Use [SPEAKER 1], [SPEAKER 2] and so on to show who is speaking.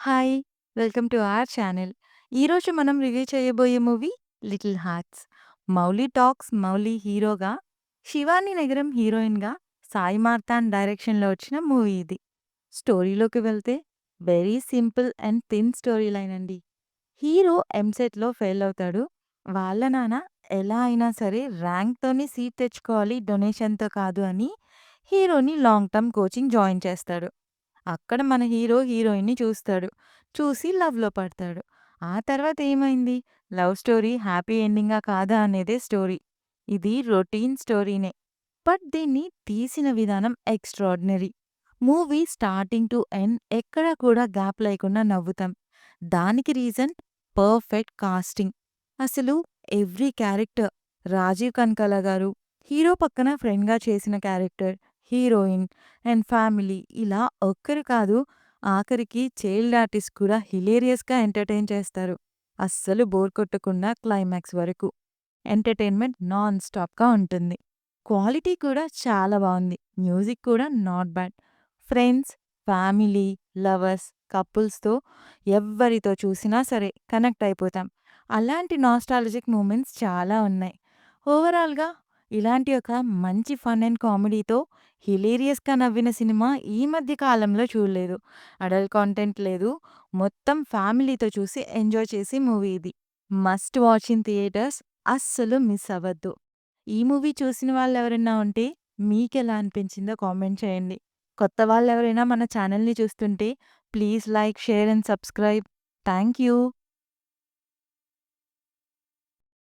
[SPEAKER 1] Hi! Welcome to our channel. ఈరోజు మనం review చేయబోయే movie 'little hearts'. 'Mouli talks' Mouli హీరోగా, శివాని నగరం హీరోయిన్‌గా సాయి మార్తాండ్ డైరెక్షన్‌లో వచ్చిన మూవీ ఇది. స్టోరీలోకి వెళ్తే very simple and thin story line అండి. హీరో ఎంసెట్‌లో ఫెయిల్ అవుతాడు. వాళ్ళ నాన్న ఎలా అయినా సరే ర్యాంక్‌తోని సీట్ తెచ్చుకోవాలి డొనేషన్‌తో కాదు అని హీరోని లాంగ్ టర్మ్ కోచింగ్ జాయిన్ చేస్తాడు. అక్కడ మన హీరో హీరోయిన్‌ని చూస్తాడు. చూసి లవ్‌లో పడతాడు. ఆ తర్వాత ఏమైంది? లవ్ స్టోరీ హ్యాపీ ఎండింగా కాదా అనేదే స్టోరీ. ఇది రొటీన్ స్టోరీనే. బట్ దీన్ని తీసిన విధానం extraordinary. Movie starting to end ఎక్కడ కూడా గ్యాప్ లేకుండా నవ్వుతాం. దానికి రీజన్ పర్ఫెక్ట్ కాస్టింగ్. అసలు ఎవ్రీ క్యారెక్టర్ రాజీవ్ కనకాల గారు, హీరో పక్కన ఫ్రెండ్‌గా చేసిన క్యారెక్టర్, హీరోయిన్ అండ్ ఫ్యామిలీ ఇలా ఒక్కరు కాదు, ఆఖరికి చైల్డ్ ఆర్టిస్ట్ కూడా హిలేరియస్‌గా ఎంటర్‌టైన్ చేస్తారు. అస్సలు బోర్ కొట్టకుండా క్లైమాక్స్ వరకు. ఎంటర్‌టైన్‌మెంట్ నాన్ స్టాప్‌గా ఉంటుంది. క్వాలిటీ కూడా చాలా బావుంది. మ్యూజిక్ కూడా not bad. Friends, family, lovers, కపుల్స్‌తో ఎవ్వరితో చూసినా సరే కనెక్ట్ అయిపోతాం. అలాంటి నాస్టాల్జిక్ మూమెంట్స్ చాలా ఉన్నాయి. ఓవరాల్‌గా ఇలాంటి ఒక మంచి ఫన్ అండ్ కామెడీతో హిలేరియస్‌గా నవ్విన సినిమా ఈ మధ్య కాలంలో చూడలేదు. అడల్ట్ కంటెంట్ లేదు. మొత్తం ఫ్యామిలీతో చూసి ఎంజాయ్ చేసే మూవీ ఇది. Must watch in theatres. అస్సలు మిస్ అవ్వద్దు. ఈ మూవీ చూసిన వాళ్ళెవరైనా ఉంటే మీకెలా అనిపించిందో కామెంట్ చేయండి. కొత్త వాళ్ళెవరైనా మన ఛానల్‌ని చూస్తుంటే please like, share and subscribe. Thank you.